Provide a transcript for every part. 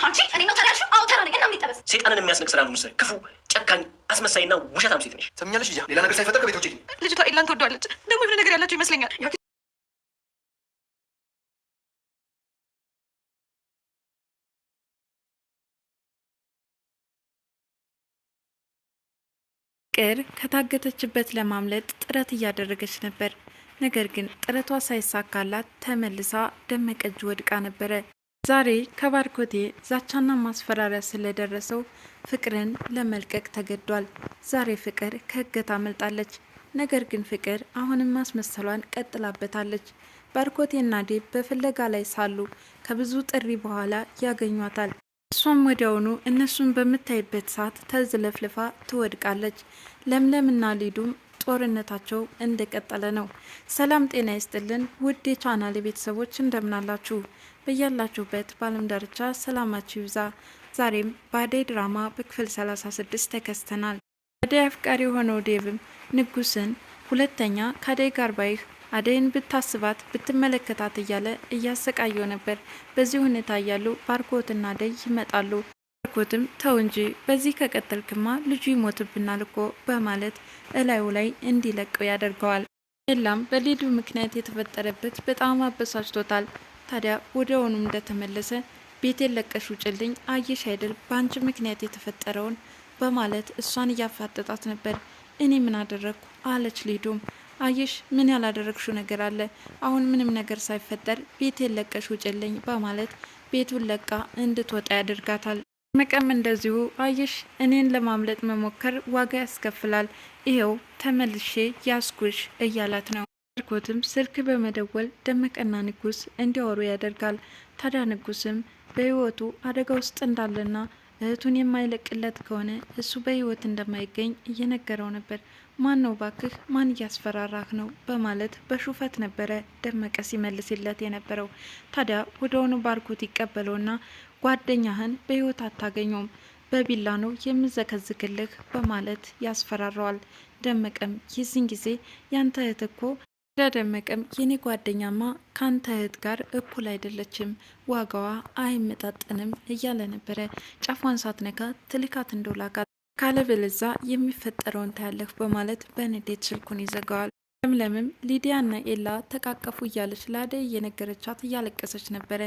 አንቺ እኔ ነው ታዲያሽ? አዎ ተራ ነኝ እና ምን ይጠበስ? ሴጣንን የሚያስነቅ ስራ ነው የምትሰሪ። ክፉ፣ ጨካኝ፣ አስመሳይና ውሸታም ሴት ነሽ። ሰምኛለሽ? ልጅ ሌላ ነገር ሳይፈጠር ከቤት ውጪ። ልጅቷ ኢላን ትወደዋለች። ደግሞ የሆነ ነገር ያላቸው ይመስለኛል። ፍቅር ከታገተችበት ለማምለጥ ጥረት እያደረገች ነበር። ነገር ግን ጥረቷ ሳይሳካላት ተመልሳ ደመቀ እጅ ወድቃ ነበረ። ዛሬ ከባርኮቴ ዛቻና ማስፈራሪያ ስለደረሰው ፍቅርን ለመልቀቅ ተገዷል። ዛሬ ፍቅር ከእገታ አመልጣለች። ነገር ግን ፍቅር አሁንም ማስመሰሏን ቀጥላበታለች። ባርኮቴና ዴብ በፍለጋ ላይ ሳሉ ከብዙ ጥሪ በኋላ ያገኟታል። እሷም ወዲያውኑ እነሱን በምታይበት ሰዓት ተዝለፍልፋ ትወድቃለች። ለምለምና ሊዱም ጦርነታቸው እንደቀጠለ ነው። ሰላም ጤና ይስጥልን ውድ የቻናል ቤተሰቦች እንደምናላችሁ በያላችሁበት በዓለም ዳርቻ ሰላማችሁ ይብዛ። ዛሬም በአደይ ድራማ በክፍል 36 ተከስተናል። አደይ አፍቃሪ የሆነው ዴብም ንጉስን ሁለተኛ ከአደይ ጋር ባይህ አደይን ብታስባት ብትመለከታት እያለ እያሰቃየው ነበር። በዚህ ሁኔታ እያሉ ባርኮትና አደይ ይመጣሉ። ባርኮትም ተው እንጂ በዚህ ከቀጠልክማ ልጁ ይሞትብናል እኮ በማለት እላዩ ላይ እንዲለቀው ያደርገዋል። ኤላም በሊዱ ምክንያት የተፈጠረበት በጣም አበሳጭቶታል። ታዲያ ወዲያውኑ እንደተመለሰ ቤቴን ለቀሽ ውጭልኝ፣ አየሽ አይደል በአንቺ ምክንያት የተፈጠረውን በማለት እሷን እያፋጠጣት ነበር። እኔ ምን አደረግኩ አለች ሊዱም። አየሽ ምን ያላደረግሽው ነገር አለ? አሁን ምንም ነገር ሳይፈጠር ቤቴን ለቀሽ ውጭልኝ በማለት ቤቱን ለቃ እንድትወጣ ያደርጋታል። መቀም እንደዚሁ አየሽ እኔን ለማምለጥ መሞከር ዋጋ ያስከፍላል፣ ይኸው ተመልሼ ያስኩሽ እያላት ነው። ባርኮትም ስልክ በመደወል ደመቀና ንጉስ እንዲያወሩ ያደርጋል። ታዲያ ንጉስም በህይወቱ አደጋ ውስጥ እንዳለና እህቱን የማይለቅለት ከሆነ እሱ በህይወት እንደማይገኝ እየነገረው ነበር። ማን ነው ባክህ? ማን እያስፈራራህ ነው? በማለት በሹፈት ነበረ ደመቀ ሲመልስለት የነበረው። ታዲያ ወደሆኑ ባርኮት ይቀበለውና ጓደኛህን በህይወት አታገኘውም፣ በቢላ ነው የምዘከዝክልህ በማለት ያስፈራረዋል። ደመቀም ይህን ጊዜ ያንተ እህት እኮ ደመቀም የኔ ጓደኛማ ካንተ እህት ጋር እኩል አይደለችም፣ ዋጋዋ አይመጣጠንም እያለ ነበረ። ጫፏን ሳትነካ ትልካት እንደውላቃት ካለበለዛ የሚፈጠረውን ታያለህ በማለት በንዴት ስልኩን ይዘጋዋል። ለምለምም ሊዲያና ኤላ ተቃቀፉ እያለች ለአደይ እየነገረቻት እያለቀሰች ነበረ።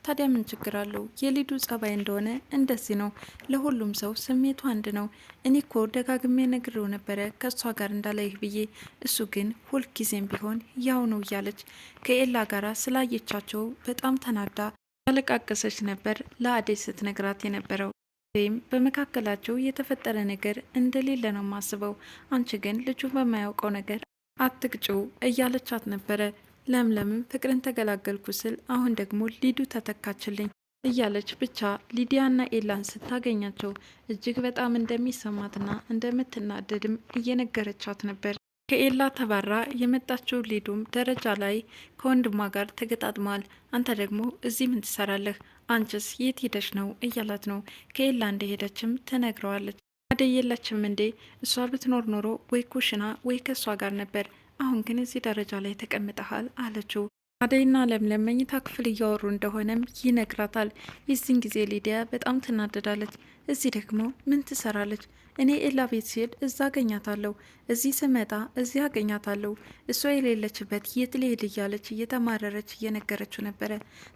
ታዲያ ምን ችግር አለው? የሊዱ ጸባይ እንደሆነ እንደዚህ ነው። ለሁሉም ሰው ስሜቱ አንድ ነው። እኔ እኮ ደጋግሜ ነግሬው ነበረ ከእሷ ጋር እንዳላይህ ብዬ፣ እሱ ግን ሁልጊዜም ቢሆን ያው ነው እያለች ከኤላ ጋር ስላየቻቸው በጣም ተናዳ ያለቃቀሰች ነበር ለአደይ ስትነግራት የነበረው። ወይም በመካከላቸው የተፈጠረ ነገር እንደሌለ ነው ማስበው። አንቺ ግን ልጁ በማያውቀው ነገር አትቅጩ እያለቻት ነበረ። ለምለምም ፍቅርን ተገላገልኩ ስል አሁን ደግሞ ሊዱ ተተካችልኝ እያለች ብቻ ሊዲያና ኤላን ስታገኛቸው እጅግ በጣም እንደሚሰማትና እንደምትናደድም እየነገረቻት ነበር። ከኤላ ተባራ የመጣችው ሊዱም ደረጃ ላይ ከወንድሟ ጋር ተገጣጥመዋል። አንተ ደግሞ እዚህ ምን ትሰራለህ? አንቺስ የት ሄደች ነው እያላት ነው። ከኤላ እንደሄደችም ትነግረዋለች። አደይ የለችም እንዴ? እሷ ብትኖር ኖሮ ወይ ኩሽና ወይ ከእሷ ጋር ነበር። አሁን ግን እዚህ ደረጃ ላይ ተቀምጠሃል አለችው። አደይና ለምለም መኝታ ክፍል እያወሩ እንደሆነም ይነግራታል። የዚህን ጊዜ ሊዲያ በጣም ትናደዳለች። እዚህ ደግሞ ምን ትሰራለች? እኔ ኤላ ቤት ሲሄድ እዛ አገኛታለሁ፣ እዚህ ስመጣ እዚህ አገኛታለሁ፣ እሷ የሌለችበት የት ልሄድ እያለች እየተማረረች እየነገረችው ነበረ።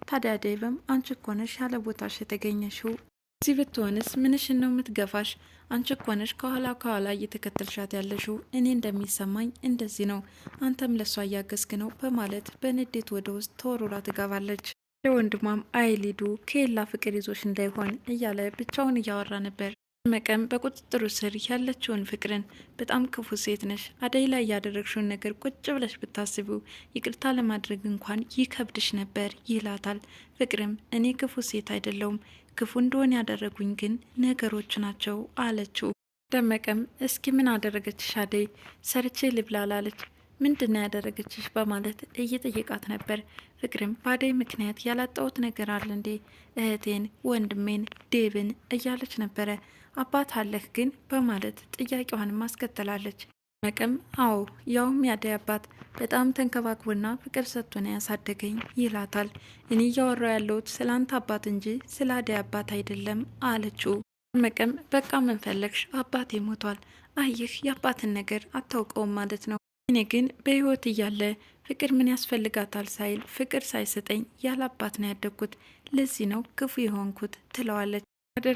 ታዲያ አደይም አንቺ እኮ ነሽ ያለ ቦታሽ የተገኘሽው፣ እዚህ ብትሆንስ ምንሽን ነው የምትገፋሽ? አንቺ እኮ ነሽ ከኋላ እየተከተልሻት ያለሽው። እኔ እንደሚሰማኝ እንደዚህ ነው፣ አንተም ለሷ እያገዝክ ነው በማለት በንዴት ወደ ውስጥ ተወርውራ ትገባለች። ለወንድሟም አይሊዱ ከኤላ ፍቅር ይዞሽ እንዳይሆን እያለ ብቻውን እያወራ ነበር። መቀም በቁጥጥሩ ስር ያለችውን ፍቅርን በጣም ክፉ ሴት ነሽ፣ አደይ ላይ ያደረግሽውን ነገር ቁጭ ብለሽ ብታስቢው ይቅርታ ለማድረግ እንኳን ይከብድሽ ነበር ይላታል። ፍቅርም እኔ ክፉ ሴት አይደለውም፣ ክፉ እንደሆነ ያደረጉኝ ግን ነገሮች ናቸው አለችው። ደመቀም እስኪ ምን አደረገችሽ አደይ? ሰርቼ ልብላላለች፣ ምንድነው ያደረገችሽ በማለት እየጠየቃት ነበር። ፍቅርም በአደይ ምክንያት ያላጣሁት ነገር አለ እንዴ? እህቴን፣ ወንድሜን፣ ዴብን እያለች ነበረ። አባት አለህ ግን በማለት ጥያቄዋን ማስከተላለች። መቅም አዎ ያውም ያደይ አባት በጣም ተንከባክቦና ፍቅር ሰጥቶን ያሳደገኝ ይላታል። እኔ እያወራው ያለሁት ስለ አንተ አባት እንጂ ስለ አደይ አባት አይደለም አለችው። መቅም በቃ ምን ፈለግሽ? አባቴ ሞቷል። አይህ የአባትን ነገር አታውቀውም ማለት ነው። እኔ ግን በህይወት እያለ ፍቅር ምን ያስፈልጋታል ሳይል ፍቅር ሳይሰጠኝ ያለ አባት ነው ያደግኩት። ለዚህ ነው ክፉ የሆንኩት ትለዋለች።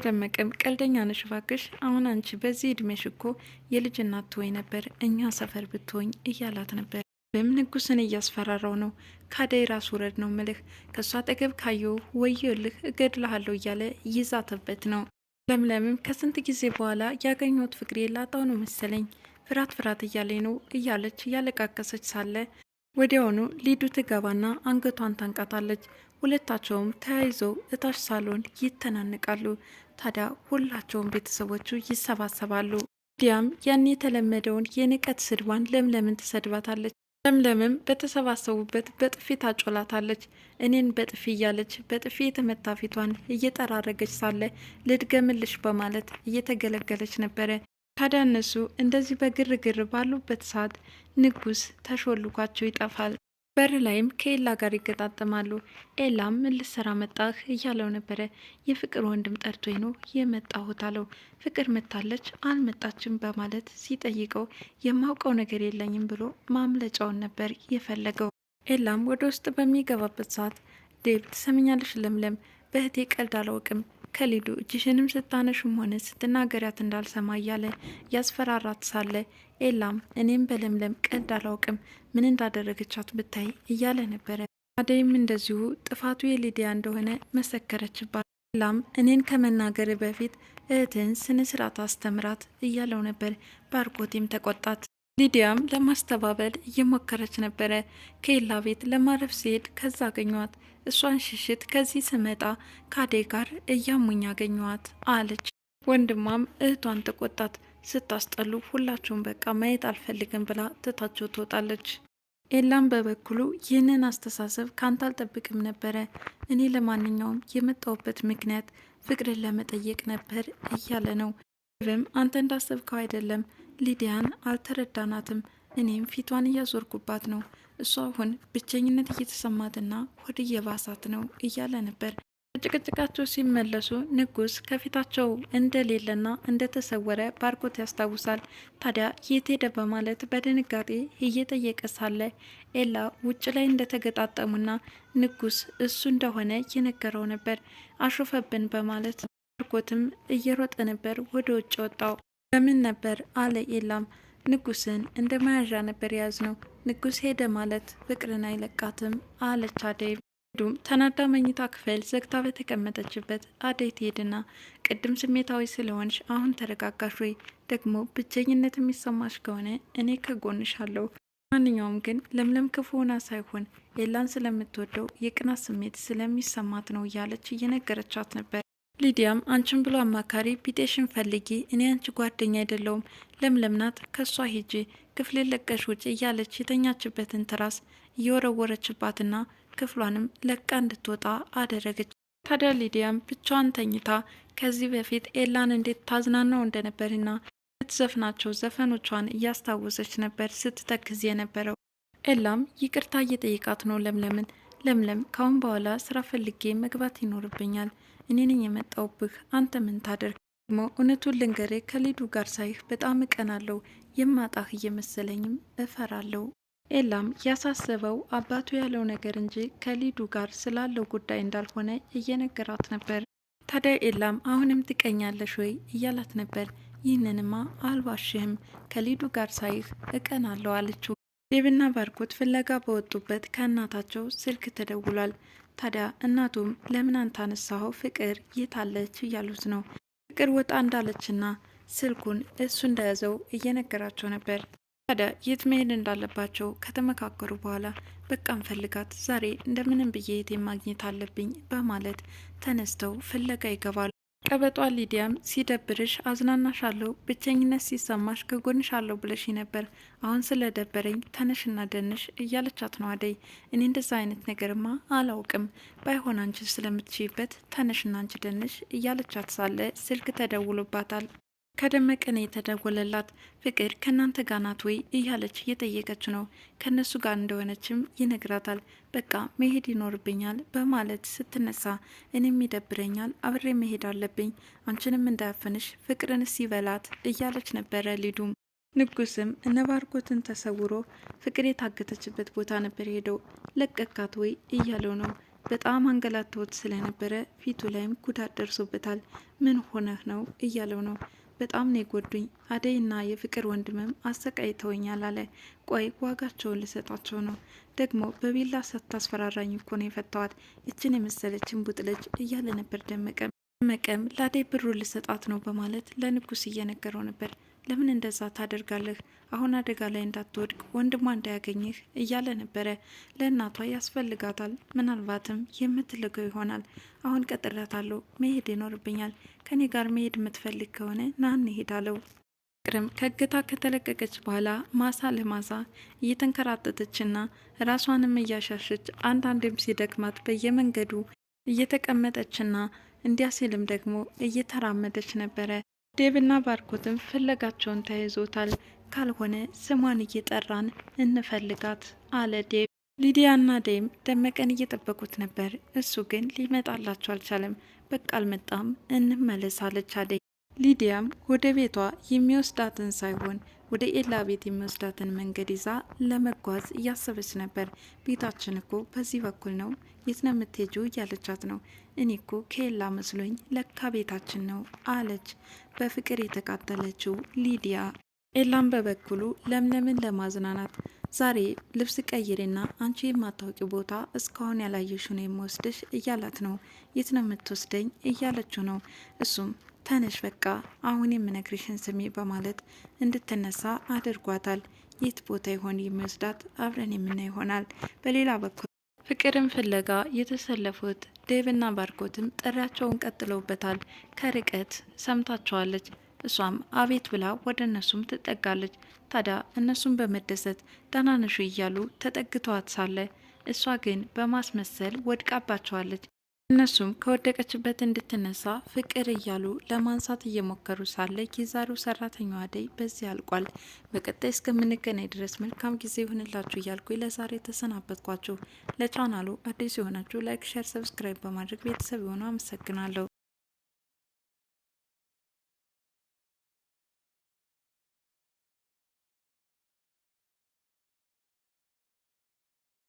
ደመቀም ቀልደኛ ነሽ እባክሽ፣ አሁን አንቺ በዚህ እድሜሽ እኮ የልጅ እናት ትሆኝ ነበር እኛ ሰፈር ብትሆኝ እያላት ነበር። ንጉስን እያስፈራራው ነው። ካደይ ራስ ውረድ ነው ምልህ፣ ከእሷ አጠገብ ካየው ወየልህ እገድልሃለሁ እያለ ይዛተበት ነው። ለምለምም ከስንት ጊዜ በኋላ ያገኘሁት ፍቅሬ ላጣው ነው መሰለኝ፣ ፍርሃት ፍርሃት እያለኝ ነው እያለች እያለቃቀሰች ሳለ ወዲያውኑ ሊዱ ትገባና አንገቷን ታንቃታለች። ሁለታቸውም ተያይዘው እታች ሳሎን ይተናንቃሉ። ታዲያ ሁላቸውም ቤተሰቦቹ ይሰባሰባሉ። ዲያም ያን የተለመደውን የንቀት ስድቧን ለምለምን ትሰድባታለች። ለምለምም በተሰባሰቡበት በጥፊ ታጮላታለች። እኔን በጥፊ እያለች በጥፊ የተመታ ፊቷን እየጠራረገች ሳለ ልድገምልሽ በማለት እየተገለገለች ነበረ። ታዲያ እነሱ እንደዚህ በግርግር ባሉበት ሰዓት ንጉስ ተሾልኳቸው ይጠፋል። በር ላይም ከኤላ ጋር ይገጣጠማሉ። ኤላም ምን ልትሰራ መጣህ እያለው ነበረ። የፍቅር ወንድም ጠርቶኝ ነው የመጣሁት አለው። ፍቅር መታለች አልመጣችም በማለት ሲጠይቀው የማውቀው ነገር የለኝም ብሎ ማምለጫውን ነበር የፈለገው። ኤላም ወደ ውስጥ በሚገባበት ሰዓት ዴብ ትሰምኛለሽ ለምለም፣ በእህቴ ቀልድ አላውቅም፣ ከሊዱ እጅሽንም ስታነሹም ሆነ ስትናገሪያት እንዳልሰማ እያለ ያስፈራራት ሳለ ኤላም እኔም በለምለም ቀልድ አላውቅም ምን እንዳደረገቻት ብታይ እያለ ነበረ። አደይም እንደዚሁ ጥፋቱ የሊዲያ እንደሆነ መሰከረችባት። ኤላም እኔን ከመናገር በፊት እህትን ስነ ስርዓት አስተምራት እያለው ነበር። ባርኮቴም ተቆጣት። ሊዲያም ለማስተባበል እየሞከረች ነበረ። ከኤላ ቤት ለማረፍ ሲሄድ ከዛ አገኘዋት። እሷን ሽሽት ከዚህ ስመጣ ከአደይ ጋር እያሙኝ አገኘዋት አለች። ወንድሟም እህቷን ተቆጣት። ስታስጠሉ ሁላችሁም በቃ ማየት አልፈልግም ብላ ትታቸው ትወጣለች። ኤላም በበኩሉ ይህንን አስተሳሰብ ካንተ አልጠብቅም ነበረ። እኔ ለማንኛውም የመጣሁበት ምክንያት ፍቅርን ለመጠየቅ ነበር እያለ ነው። ብም አንተ እንዳሰብከው አይደለም፣ ሊዲያን አልተረዳናትም። እኔም ፊቷን እያዞርኩባት ነው። እሷ አሁን ብቸኝነት እየተሰማትና ሆድ እየባሳት ነው እያለ ነበር። ጭቅጭቃቸው ሲመለሱ ንጉስ ከፊታቸው እንደሌለና እንደተሰወረ ባርኮት ያስታውሳል። ታዲያ የት ሄደ በማለት በድንጋጤ እየጠየቀ ሳለ ኤላ ውጭ ላይ እንደተገጣጠሙና ንጉስ እሱ እንደሆነ እየነገረው ነበር። አሾፈብን በማለት ባርኮትም እየሮጠ ነበር ወደ ውጭ ወጣው። ለምን ነበር አለ ኤላም። ንጉስን እንደ መያዣ ነበር የያዝ ነው። ንጉስ ሄደ ማለት ፍቅርን አይለቃትም አለች አደይ። ዱም ተናዳ መኝታ ክፍል ዘግታ በተቀመጠችበት አደይ ትሄድና ቅድም ስሜታዊ ስለሆንሽ አሁን ተረጋጋሽ ወይ? ደግሞ ብቸኝነት የሚሰማሽ ከሆነ እኔ ከጎንሽ አለሁ። ማንኛውም ግን ለምለም ክፉ ሆና ሳይሆን ኤላን ስለምትወደው የቅናት ስሜት ስለሚሰማት ነው እያለች እየነገረቻት ነበር። ሊዲያም አንቺን ብሎ አማካሪ ቢጤሽን ፈልጊ፣ እኔ አንቺ ጓደኛ አይደለውም፣ ለምለም ናት፣ ከሷ ሂጂ፣ ክፍልን ለቀሽ ውጭ እያለች የተኛችበትን ትራስ እየወረወረችባትና ክፍሏንም ለቃ እንድትወጣ አደረገች። ታዲያ ሊዲያም ብቻዋን ተኝታ ከዚህ በፊት ኤላን እንዴት ታዝናናው እንደነበርና የምትዘፍናቸው ዘፈኖቿን እያስታወሰች ነበር ስትተክዝ የነበረው። ኤላም ይቅርታ እየጠየቃት ነው ለምለምን። ለምለም ካሁን በኋላ ስራ ፈልጌ መግባት ይኖርብኛል፣ እኔ ነኝ የመጣውብህ፣ አንተ ምን ታደርግ? ደግሞ እውነቱን ልንገሬ ከሊዱ ጋር ሳይህ በጣም እቀናለሁ፣ የማጣህ እየመሰለኝም እፈራለሁ። ኤላም ያሳሰበው አባቱ ያለው ነገር እንጂ ከሊዱ ጋር ስላለው ጉዳይ እንዳልሆነ እየነገራት ነበር። ታዲያ ኤላም አሁንም ትቀኛለሽ ወይ እያላት ነበር። ይህንንማ አልዋሽህም፣ ከሊዱ ጋር ሳይህ እቀናለሁ አለችው። ዴብና ባርኮት ፍለጋ በወጡበት ከእናታቸው ስልክ ተደውሏል። ታዲያ እናቱም ለምን አንተ አነሳኸው ፍቅር የታለች እያሉት ነው። ፍቅር ወጣ እንዳለችና ስልኩን እሱ እንደያዘው እየነገራቸው ነበር። ታዲያ የት መሄድ እንዳለባቸው ከተመካከሩ በኋላ በቃ እንፈልጋት፣ ዛሬ እንደምንም ብዬ የት ማግኘት አለብኝ በማለት ተነስተው ፍለጋ ይገባሉ። ቀበጧ ሊዲያም ሲደብርሽ አዝናናሻለሁ፣ ብቸኝነት ሲሰማሽ ከጎንሽ አለሁ ብለሽ ነበር፣ አሁን ስለደበረኝ ተነሽና ደንሽ እያለቻት ነው አደይ። እኔ እንደዛ አይነት ነገርማ አላውቅም፣ ባይሆን አንቺ ስለምትችይበት ተነሽና አንቺ ደንሽ እያለቻት ሳለ ስልክ ተደውሎባታል። ከደመቀን የተደወለላት ፍቅር ከእናንተ ጋር ናት ወይ እያለች እየጠየቀች ነው። ከእነሱ ጋር እንደሆነችም ይነግራታል። በቃ መሄድ ይኖርብኛል በማለት ስትነሳ እኔም ይደብረኛል፣ አብሬ መሄድ አለብኝ፣ አንቺንም እንዳያፍንሽ ፍቅርንስ ይበላት እያለች ነበረ ሊዱም። ንጉስም እነ ባርኮትን ተሰውሮ ፍቅር የታገተችበት ቦታ ነበር ሄደው ለቀካት ወይ እያለው ነው። በጣም አንገላቶት ስለነበረ ፊቱ ላይም ጉዳት ደርሶበታል። ምን ሆነህ ነው እያለው ነው። በጣም ነው የጎዱኝ፣ አደይና የፍቅር ወንድምም አሰቃይተውኛል አለ። ቆይ ዋጋቸውን ልሰጣቸው ነው፣ ደግሞ በቢላ ሳታስፈራራኝ እኮ ነው የፈታዋት እችን የመሰለችን ቡጥ ልጅ እያለ ነበር ደመቀም ለአደይ ብሩ ልሰጣት ነው በማለት ለንጉስ እየነገረው ነበር። ለምን እንደዛ ታደርጋለህ? አሁን አደጋ ላይ እንዳትወድቅ ወንድሟ እንዳያገኝህ እያለ ነበረ። ለእናቷ ያስፈልጋታል፣ ምናልባትም የምትልገው ይሆናል። አሁን ቀጥሬያታለሁ፣ መሄድ ይኖርብኛል። ከኔ ጋር መሄድ የምትፈልግ ከሆነ ና እንሂድ አለው። ፍቅርም ከእገታ ከተለቀቀች በኋላ ማሳ ለማሳ እየተንከራተተችና ራሷንም እያሻሸች አንዳንድም ሲደክማት በየመንገዱ እየተቀመጠችና እንዲያ ሲልም ደግሞ እየተራመደች ነበረ። ዴብና ባርኮትም ፍለጋቸውን ተያይዞታል። ካልሆነ ስሟን እየጠራን እንፈልጋት አለ ዴብ። ሊዲያና ዴም ደመቀን እየጠበቁት ነበር። እሱ ግን ሊመጣላቸው አልቻለም። በቃ አልመጣም፣ እንመለስ አለች አደይ። ሊዲያም ወደ ቤቷ የሚወስዳትን ሳይሆን ወደ ኤላ ቤት የሚወስዳትን መንገድ ይዛ ለመጓዝ እያሰበች ነበር። ቤታችን እኮ በዚህ በኩል ነው፣ የት ነው የምትሄጂው እያለቻት ነው። እኔ እኮ ከኤላ መስሎኝ ለካ ቤታችን ነው አለች በፍቅር የተቃጠለችው ሊዲያ። ኤላም በበኩሉ ለምለምን ለማዝናናት ዛሬ ልብስ ቀይሬና አንቺ የማታውቂው ቦታ እስካሁን ያላየሽው ነው የምወስድሽ እያላት ነው። የት ነው የምትወስደኝ እያለችው ነው። እሱም ተነሽ በቃ አሁን የምነግርሽን ስሚ በማለት እንድትነሳ አድርጓታል። የት ቦታ ይሆን የሚወስዳት አብረን የምናይ ይሆናል። በሌላ በኩል ፍቅርን ፍለጋ የተሰለፉት ዴቭና ባርኮትም ጥሪያቸውን ቀጥለውበታል። ከርቀት ሰምታቸዋለች። እሷም አቤት ብላ ወደ እነሱም ትጠጋለች። ታዲያ እነሱም በመደሰት ደህና ነሽ እያሉ ተጠግተዋት ሳለ እሷ ግን በማስመሰል ወድቃባቸዋለች። እነሱም ከወደቀችበት እንድትነሳ ፍቅር እያሉ ለማንሳት እየሞከሩ ሳለ የዛሬው ሰራተኛዋ አደይ በዚህ አልቋል። በቀጣይ እስከምንገናኝ ድረስ መልካም ጊዜ ይሁንላችሁ እያልኩ ለዛሬ ተሰናበትኳችሁ። ለቻናሉ አዲስ የሆናችሁ ላይክ፣ ሼር፣ ሰብስክራይብ በማድረግ ቤተሰብ የሆኑ አመሰግናለሁ።